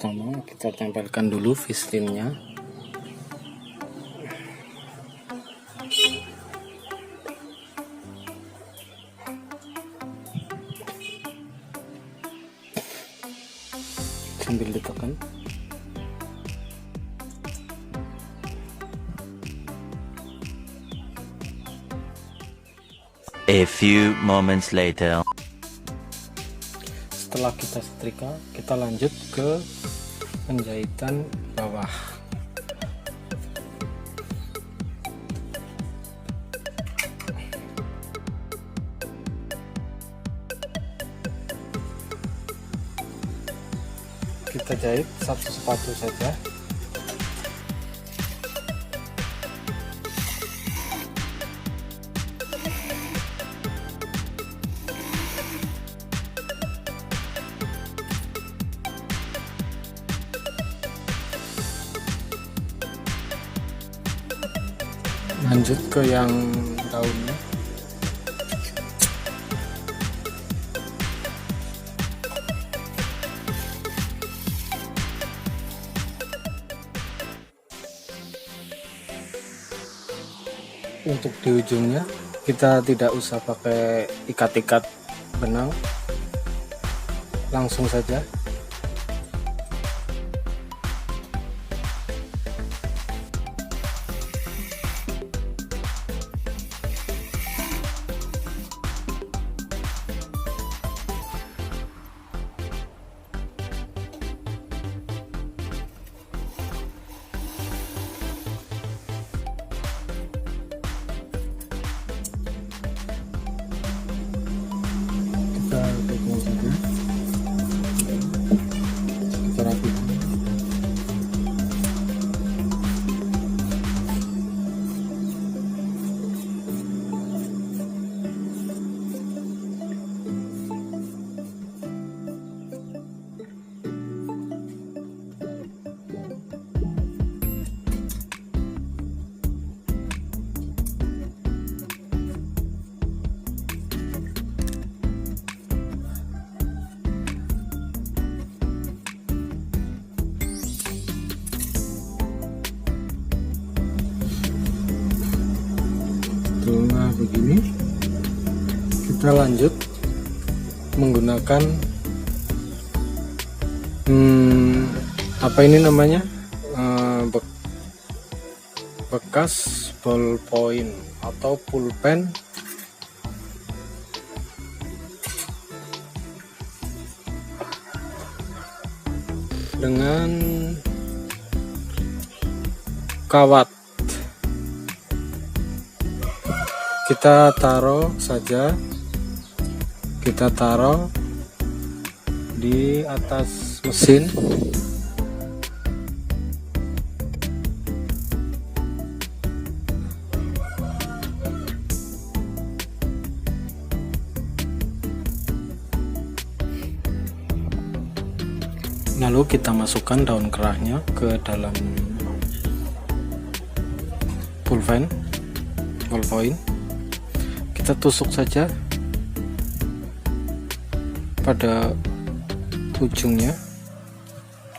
pertama kita tempelkan dulu fisinnya. Sambil ditekan. A few moments later. Setelah kita setrika, kita lanjut ke penjahitan bawah. Kita jahit satu sepatu saja. Lanjut ke yang daunnya. Untuk di ujungnya kita tidak usah pakai ikat-ikat benang, langsung saja. Setelah begini, kita lanjut menggunakan apa ini namanya, bekas ballpoint atau pulpen dengan kawat. Kita taruh saja, kita taruh di atas mesin. Lalu kita masukkan daun kerahnya ke dalam pulpen, ballpoint. Kita tusuk saja pada ujungnya,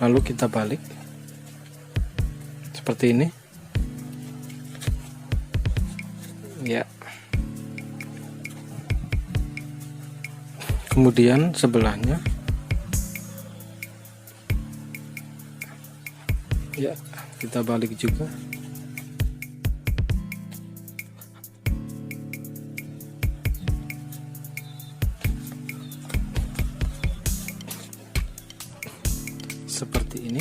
lalu kita balik seperti ini ya. Kemudian sebelahnya ya, kita balik juga. Seperti ini,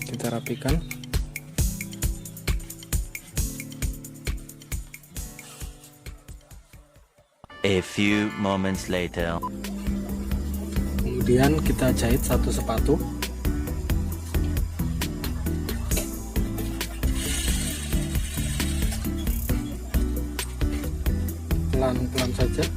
kita rapikan. A few moments later. Kemudian kita jahit satu sepatu. Pelan-pelan saja.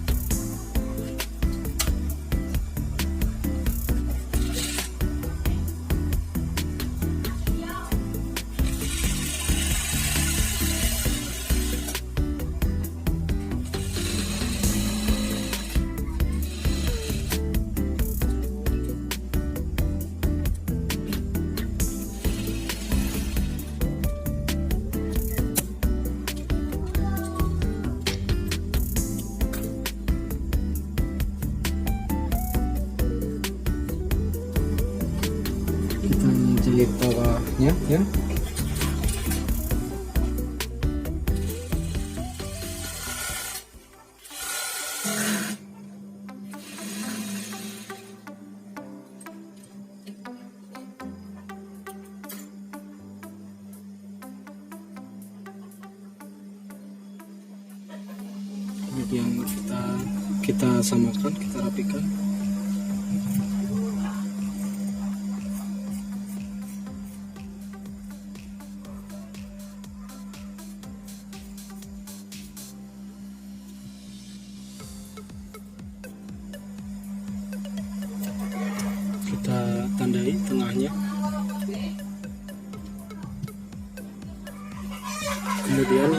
bawahnya ya. Kemudian kita samakan, kita rapikan. Kita tandai tengahnya. Kemudian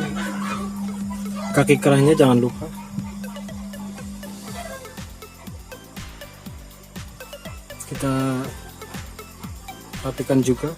kaki kerahnya jangan lupa. Kita rapikan juga.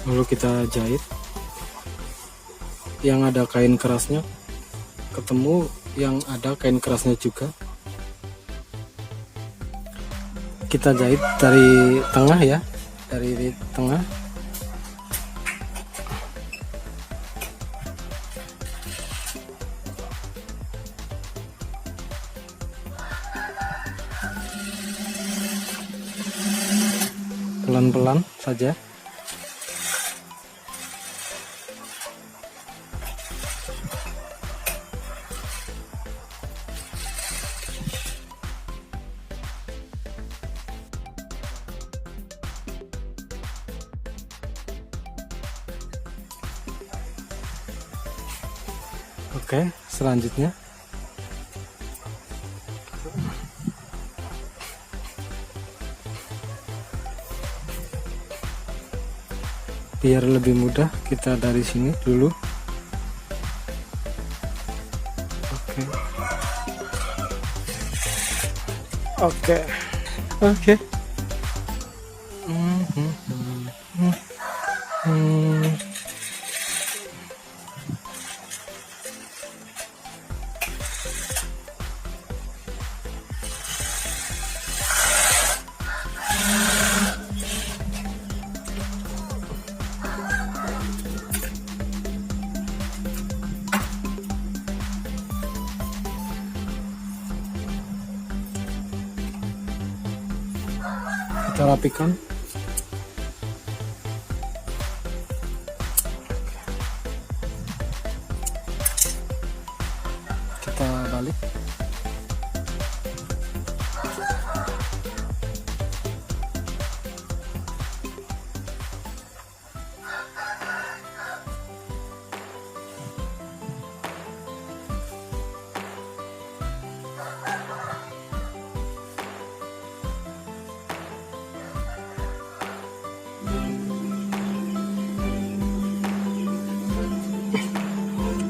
Lalu kita jahit. Yang ada kain kerasnya ketemu yang ada kain kerasnya juga. Kita jahit dari tengah ya, dari tengah. Pelan-pelan saja. Oke, selanjutnya biar lebih mudah kita dari sini dulu. Oke. Oke. Oke. Kita rapikan. Kita balik.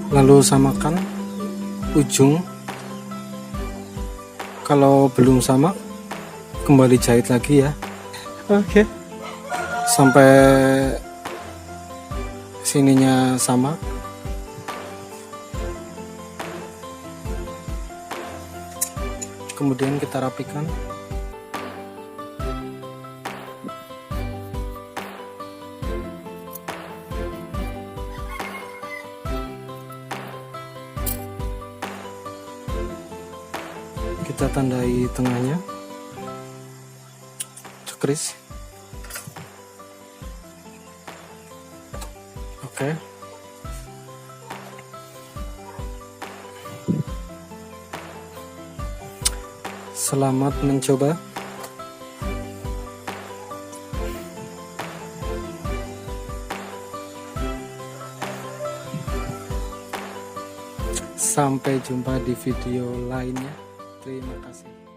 Lalu samakan ujung. Kalau belum sama, kembali jahit lagi ya. Oke. Sampai sininya sama. Kemudian kita rapikan. Kita tandai tengahnya, cekris. Oke. Selamat mencoba. Sampai jumpa di video lainnya. Terima kasih.